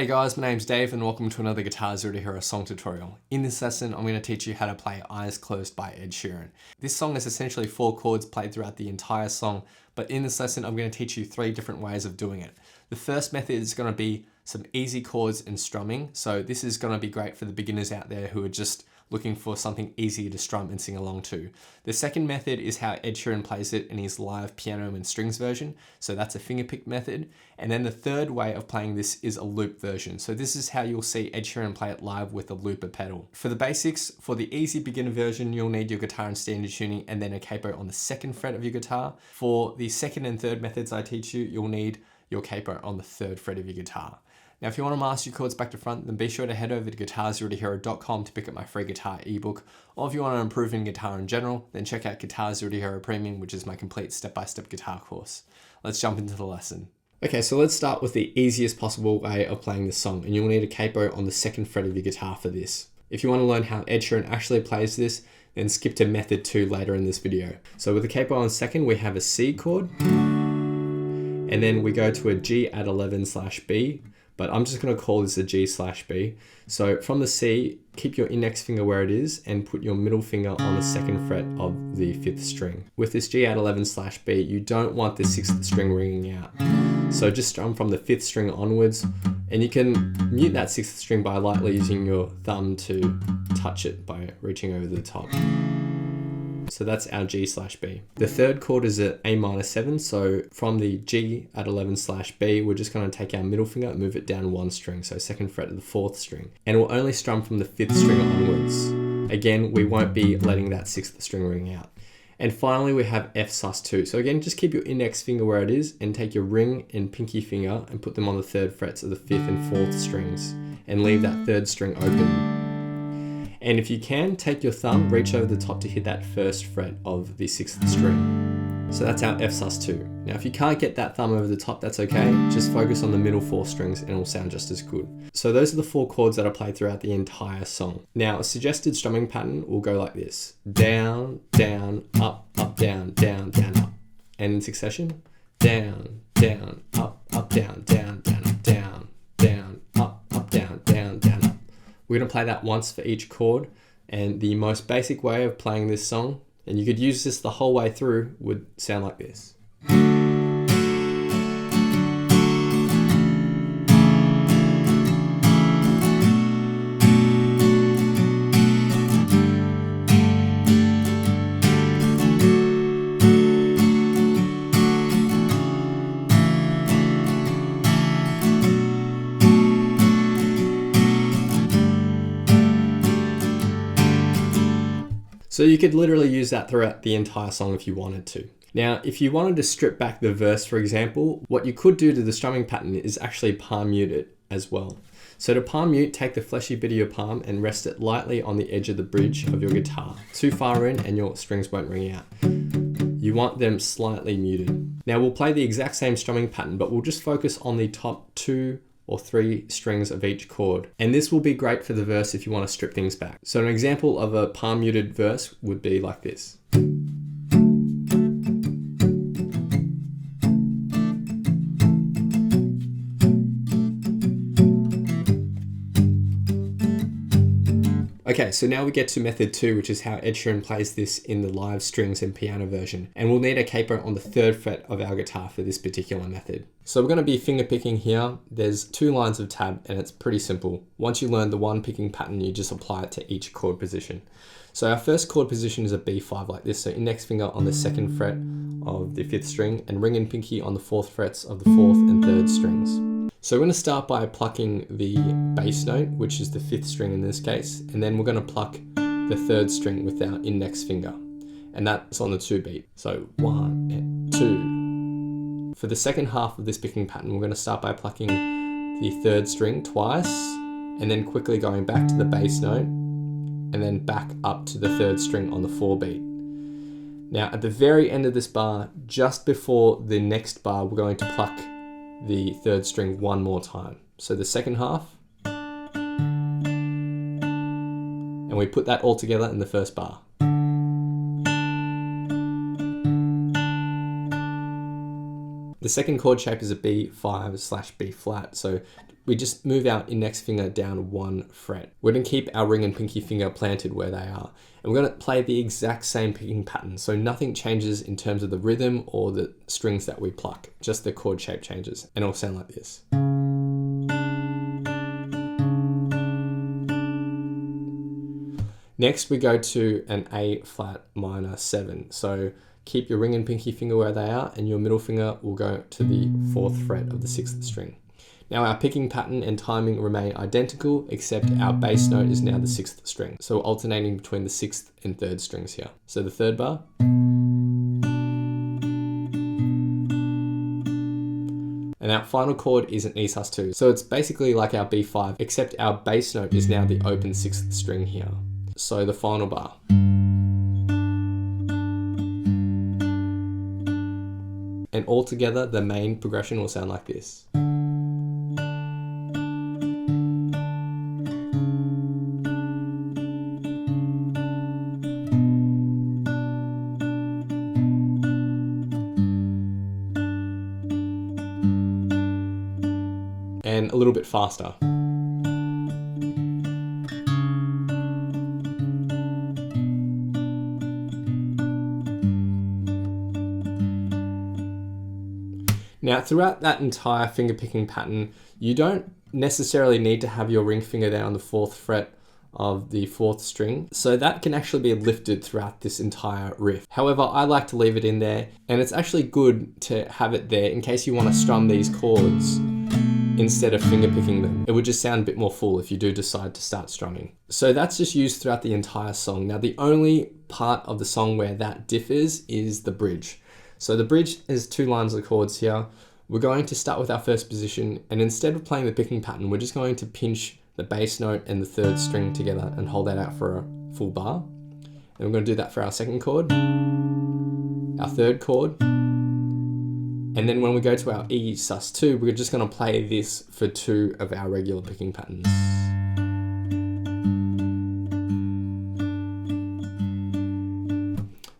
Hey guys, my name's Dave and welcome to another Guitar Zero to Hero song tutorial. In this lesson, I'm going to teach you how to play Eyes Closed by Ed Sheeran. This song is essentially 4 chords played throughout the entire song, but in this lesson, I'm going to teach you 3 different ways of doing it. The first method is going to be some easy chords and strumming. So this is going to be great for the beginners out there who are just looking for something easy to strum and sing along to. The second method is how Ed Sheeran plays it in his live piano and strings version. So that's a fingerpick method. And then the third way of playing this is a loop version. So this is how you'll see Ed Sheeran play it live with a looper pedal. For the basics, for the easy beginner version, you'll need your guitar in standard tuning and then a capo on the 2nd fret of your guitar. For the second and third methods I teach you, you'll need your capo on the 3rd fret of your guitar. Now, if you want to master your chords back to front, then be sure to head over to guitarzerotohero.com to pick up my free guitar ebook. Or if you want to improve in guitar in general, then check out Guitar Zero to Hero Premium, which is my complete step-by-step guitar course. Let's jump into the lesson. Okay, so let's start with the easiest possible way of playing this song, and you'll need a capo on the 2nd fret of your guitar for this. If you want to learn how Ed Sheeran actually plays this, then skip to method 2 later in this video. So with the capo on 2nd, we have a C chord, and then we go to a G at 11/B, but I'm just going to call this a G/B. So from the C, keep your index finger where it is and put your middle finger on the 2nd fret of the 5th string. With this G at 11/B, you don't want the 6th string ringing out. So just strum from the 5th string onwards, and you can mute that 6th string by lightly using your thumb to touch it by reaching over the top. So that's our G/B. The 3rd chord is a A-7, so from the G at 11/B, we're just going to take our middle finger and move it down 1 string, so 2nd fret of the 4th string. And we'll only strum from the 5th string onwards. Again, we won't be letting that 6th string ring out. And finally, we have F/sus2. So again, just keep your index finger where it is and take your ring and pinky finger and put them on the 3rd frets of the 5th and 4th strings and leave that 3rd string open. And if you can, take your thumb, reach over the top to hit that 1st fret of the 6th string. So that's our F/sus2. Now, if you can't get that thumb over the top, that's okay. Just focus on the middle 4 strings and it'll sound just as good. So those are the 4 chords that are played throughout the entire song. Now, a suggested strumming pattern will go like this. Down, down, up, up, down, down, down, up. And in succession, down, down, up, down, down, down, up, down, down, up, down, down, down, up. We're going to play that once for each chord, and the most basic way of playing this song, and you could use this the whole way through, would sound like this. So you could literally use that throughout the entire song if you wanted to. Now, if you wanted to strip back the verse, for example, what you could do to the strumming pattern is actually palm mute it as well. So to palm mute, take the fleshy bit of your palm and rest it lightly on the edge of the bridge of your guitar. Too far in and your strings won't ring out. You want them slightly muted. Now we'll play the exact same strumming pattern, but we'll just focus on the top 2 or 3 strings of each chord. And this will be great for the verse if you want to strip things back. So an example of a palm muted verse would be like this. Okay, so now we get to method 2, which is how Ed Sheeran plays this in the live strings and piano version. And we'll need a capo on the 3rd fret of our guitar for this particular method. So we're going to be finger picking here. There's 2 lines of tab and it's pretty simple. Once you learn the one picking pattern, you just apply it to each chord position. So our first chord position is a B5 like this. So index finger on the 2nd fret of the 5th string and ring and pinky on the 4th frets of the 4th and 3rd strings. So we're going to start by plucking the bass note, which is the 5th string in this case, and then we're going to pluck the 3rd string with our index finger, and that's on the 2 beat. So 1 and 2. For the second half of this picking pattern, we're going to start by plucking the 3rd string twice, and then quickly going back to the bass note, and then back up to the 3rd string on the 4 beat. Now at the very end of this bar, just before the next bar, we're going to pluck the 3rd string one more time. So the second half, and we put that all together in the first bar. The second chord shape is a B5/B flat. So we just move our index finger down 1 fret. We're going to keep our ring and pinky finger planted where they are. And we're going to play the exact same picking pattern. So nothing changes in terms of the rhythm or the strings that we pluck, just the chord shape changes. And it'll sound like this. Next, we go to an A flat minor 7. So keep your ring and pinky finger where they are, and your middle finger will go to the 4th fret of the 6th string. Now our picking pattern and timing remain identical, except our bass note is now the 6th string. So we're alternating between the 6th and 3rd strings here. So the 3rd bar. And our final chord is an E sus2. So it's basically like our B5, except our bass note is now the open 6th string here. So the final bar. And all together, the main progression will sound like this. And a little bit faster. Now, throughout that entire finger picking pattern, you don't necessarily need to have your ring finger there on the 4th fret of the 4th string. So that can actually be lifted throughout this entire riff. However, I like to leave it in there, and it's actually good to have it there in case you want to strum these chords instead of finger picking them. It would just sound a bit more full if you do decide to start strumming. So that's just used throughout the entire song. Now, the only part of the song where that differs is the bridge. So the bridge is 2 lines of chords here. We're going to start with our first position, and instead of playing the picking pattern, we're just going to pinch the bass note and the 3rd string together and hold that out for a full bar. And we're going to do that for our 2nd chord, our 3rd chord, and then when we go to our E sus2, we're just going to play this for 2 of our regular picking patterns.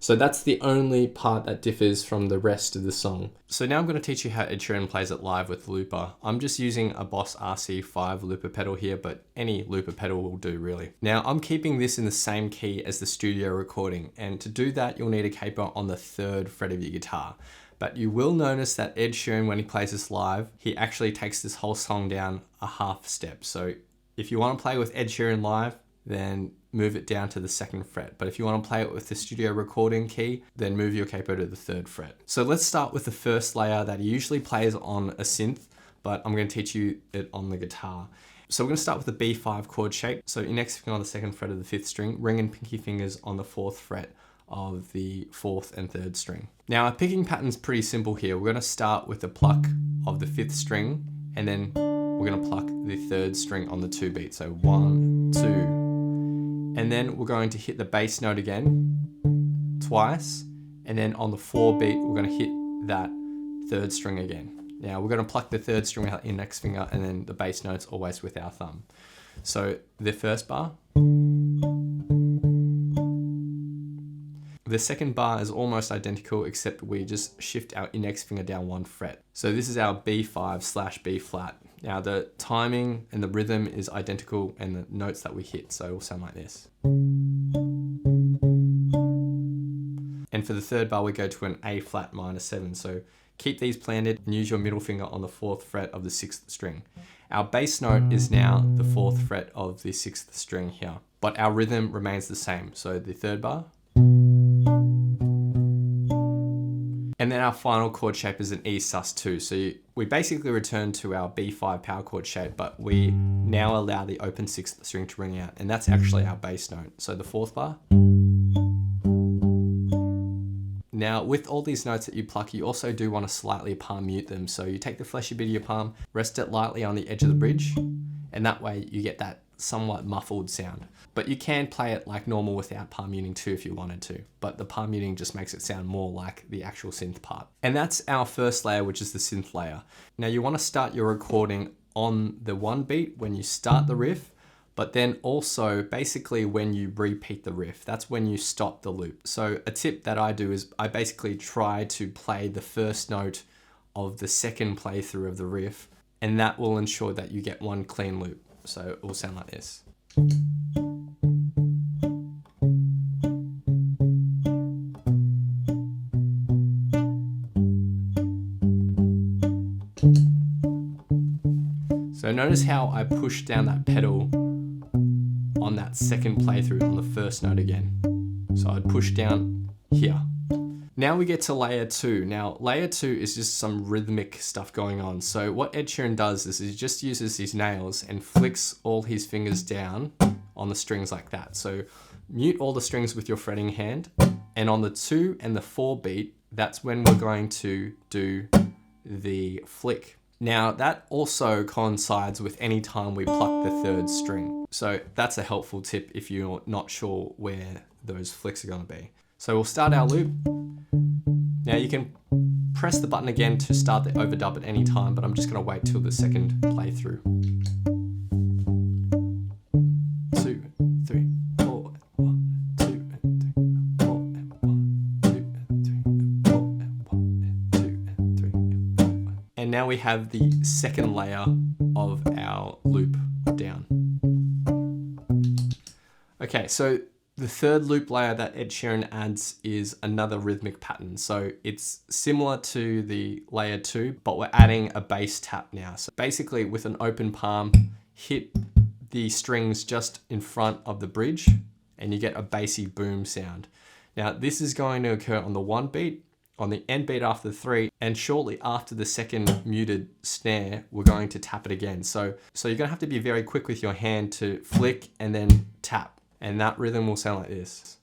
So that's the only part that differs from the rest of the song. So now I'm going to teach you how Ed Sheeran plays it live with looper. I'm just using a Boss RC5 looper pedal here, but any looper pedal will do really. Now I'm keeping this in the same key as the studio recording, and to do that you'll need a capo on the 3rd fret of your guitar. But you will notice that Ed Sheeran, when he plays this live, he actually takes this whole song down a half step. So if you want to play with Ed Sheeran live, then move it down to the 2nd fret. But if you want to play it with the studio recording key, then move your capo to the 3rd fret. So let's start with the first layer that he usually plays on a synth, but I'm going to teach you it on the guitar. So we're going to start with the B5 chord shape. So index finger on the 2nd fret of the 5th string, ring and pinky fingers on the 4th fret of the 4th and 3rd string. Now our picking pattern's pretty simple here. We're going to start with the pluck of the 5th string, and then we're going to pluck the 3rd string on the 2 beat. So 1, 2, and then we're going to hit the bass note again twice, and then on the 4 beat we're going to hit that 3rd string again. Now we're going to pluck the 3rd string with our index finger, and then the bass note's always with our thumb. So the first bar. The second bar is almost identical, except we just shift our index finger down 1 fret. So this is our B5/B flat. Now the timing and the rhythm is identical, and the notes that we hit, so it will sound like this. And for the 3rd bar, we go to an A flat minor 7. So keep these planted and use your middle finger on the 4th fret of the 6th string. Our bass note is now the 4th fret of the 6th string here, but our rhythm remains the same. So the 3rd bar. And then our final chord shape is an E sus2. So we basically return to our B5 power chord shape, but we now allow the open 6th string to ring out, and that's actually our bass note. So the 4th bar. Now with all these notes that you pluck, you also do want to slightly palm mute them. So you take the fleshy bit of your palm, rest it lightly on the edge of the bridge, and that way you get that somewhat muffled sound. But you can play it like normal without palm muting too if you wanted to, but the palm muting just makes it sound more like the actual synth part. And that's our first layer, which is the synth layer. Now you want to start your recording on the 1 beat when you start the riff, but then also basically when you repeat the riff, that's when you stop the loop. So a tip that I do is I basically try to play the first note of the 2nd playthrough of the riff and that will ensure that you get one clean loop. So it will sound like this. So notice how I pushed down that pedal on that second playthrough on the first note again. So I'd push down here. Now we get to layer 2. Now layer 2 is just some rhythmic stuff going on. So what Ed Sheeran does is he just uses his nails and flicks all his fingers down on the strings like that. So mute all the strings with your fretting hand, and on the 2 and the 4 beat, that's when we're going to do the flick. Now that also coincides with any time we pluck the 3rd string. So that's a helpful tip if you're not sure where those flicks are going to be. So we'll start our loop. Now you can press the button again to start the overdub at any time, but I'm just going to wait till the second playthrough. 2, 3, 4, 1, 2, 3, 4, 1, 2, 3, 4, 1, 2, 3, 4. And now we have the second layer of our loop down. Okay, so the 3rd loop layer that Ed Sheeran adds is another rhythmic pattern. So it's similar to the layer 2, but we're adding a bass tap now. So basically with an open palm, hit the strings just in front of the bridge and you get a bassy boom sound. Now this is going to occur on the 1 beat, on the end beat after the 3, and shortly after the second muted snare, we're going to tap it again. So you're gonna have to be very quick with your hand to flick and then tap. And that rhythm will sound like this.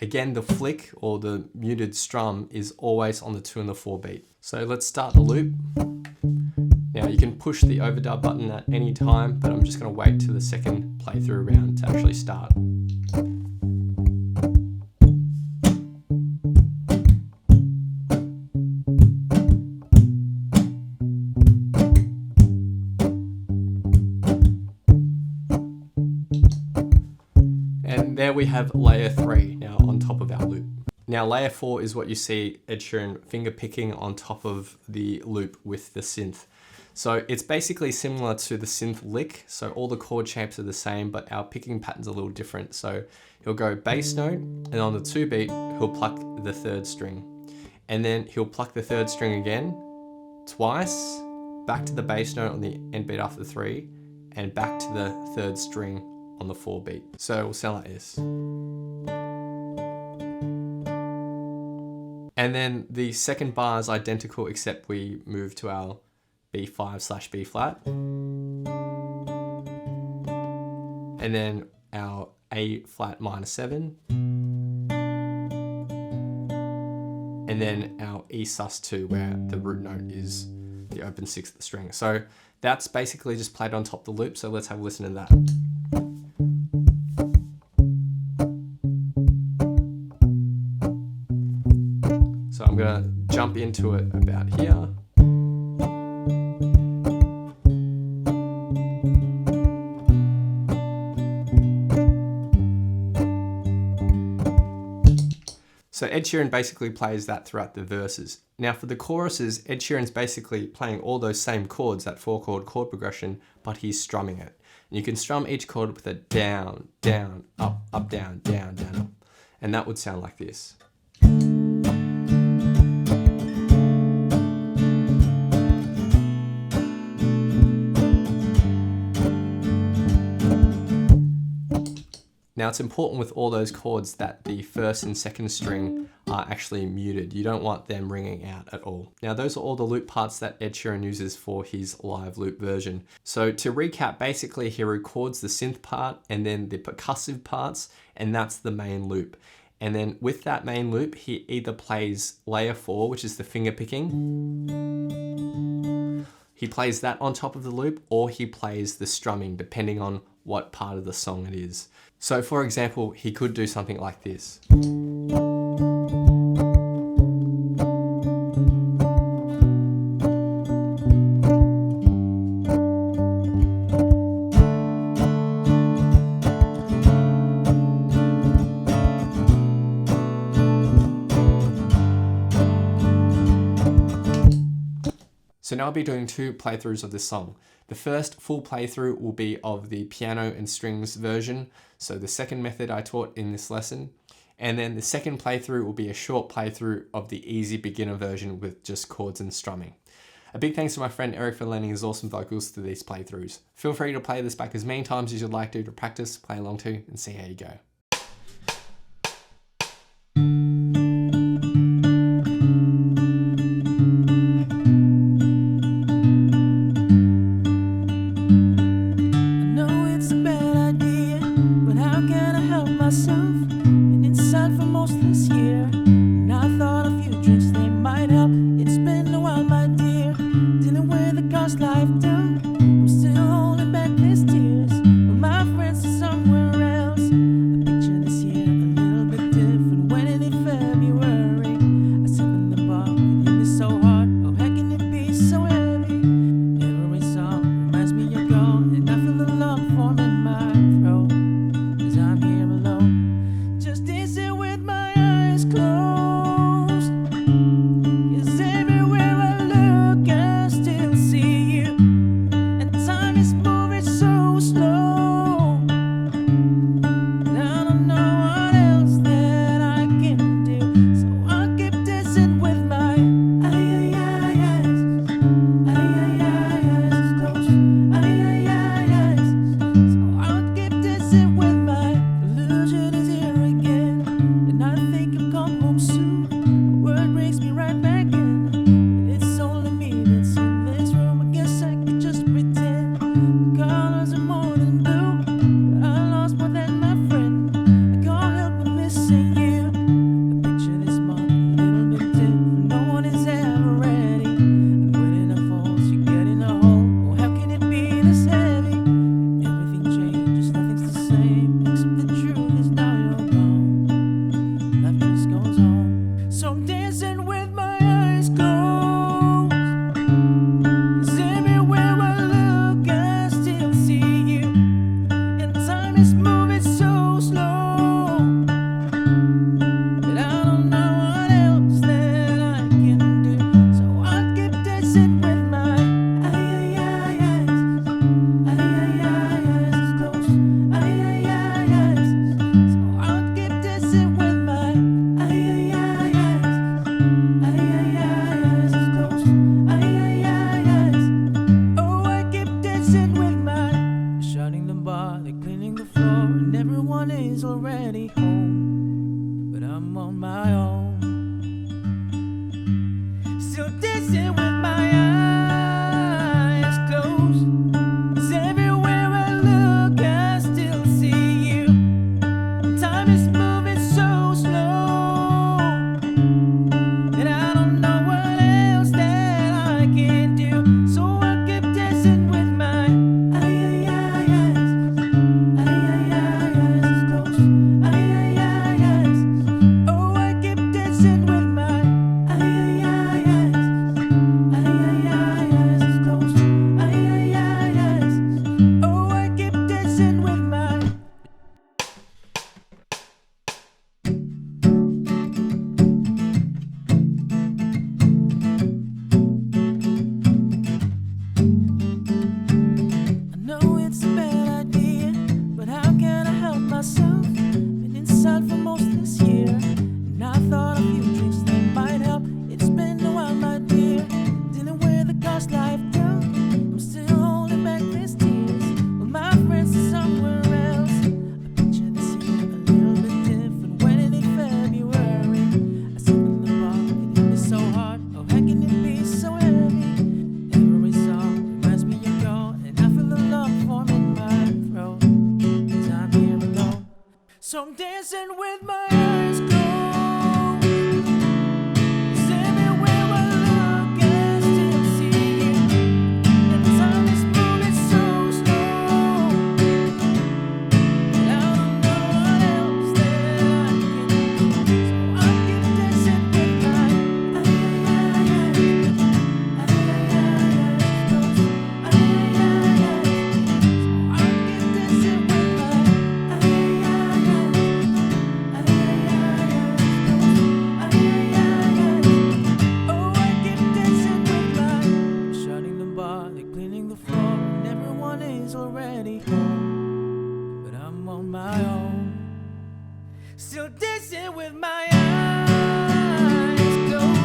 Again, the flick or the muted strum is always on the 2 and the 4 beat. So let's start the loop. Now you can push the overdub button at any time, but I'm just going to wait till the second playthrough round to actually start. There we have layer 3 now on top of our loop. Now layer 4 is what you see Ed Sheeran finger picking on top of the loop with the synth. So it's basically similar to the synth lick. So all the chord shapes are the same, but our picking pattern's a little different. So he'll go bass note, and on the 2 beat, he'll pluck the 3rd string. And then he'll pluck the 3rd string again, twice, back to the bass note on the end beat after the 3, and back to the 3rd string on the 4 beat. So it will sound like this. And then the second bar is identical, except we move to our B5/B flat. And then our A flat minor 7. And then our E sus2, where the root note is the open 6th string. So that's basically just played on top of the loop. So let's have a listen to that. So I'm gonna jump into it about here. So Ed Sheeran basically plays that throughout the verses. Now for the choruses, Ed Sheeran's basically playing all those same chords, that 4-chord chord progression, but he's strumming it. And you can strum each chord with a down, down, up, up, down, down, down, up. And that would sound like this. Now it's important with all those chords that the 1st and 2nd string are actually muted. You don't want them ringing out at all. Now those are all the loop parts that Ed Sheeran uses for his live loop version. So to recap, basically he records the synth part and then the percussive parts, and that's the main loop. And then with that main loop, he either plays layer 4, which is the finger picking. He plays that on top of the loop, or he plays the strumming, depending on what part of the song it is. So for example, he could do something like this. now I'll be doing 2 playthroughs of this song. The first full playthrough will be of the piano and strings version, so the second method I taught in this lesson. And then the second playthrough will be a short playthrough of the easy beginner version with just chords and strumming. A big thanks to my friend Eric for lending his awesome vocals to these playthroughs. Feel free to play this back as many times as you'd like to practice, play along to, and see how you go. So I'm dancing with my eyes closed. 'Cause everywhere I look, I still see you. And time is moving so slow. And I don't know what else that I can do. So I keep dancing with my eyes closed. So I keep dancing with my eyes. finally home, but I'm on my own. Still dancing with my eyes closed.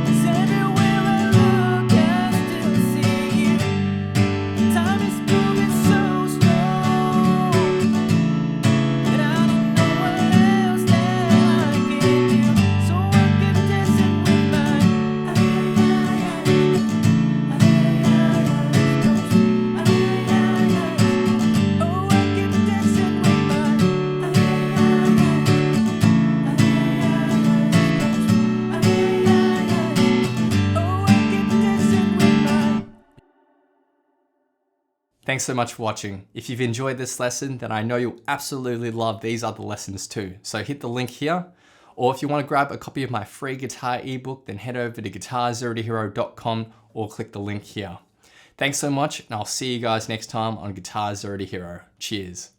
'Cause everywhere I look, I still see you. Time is moving so slow, and I don't know what else that I can do. So I keep dancing with my eyes closed. Oh, I keep dancing with my eyes closed. Thanks so much for watching. If you've enjoyed this lesson, then I know you'll absolutely love these other lessons too. So hit the link here, or if you want to grab a copy of my free guitar ebook, then head over to guitarzerotohero.com or click the link here. Thanks so much, and I'll see you guys next time on Guitar Zero to Hero. Cheers.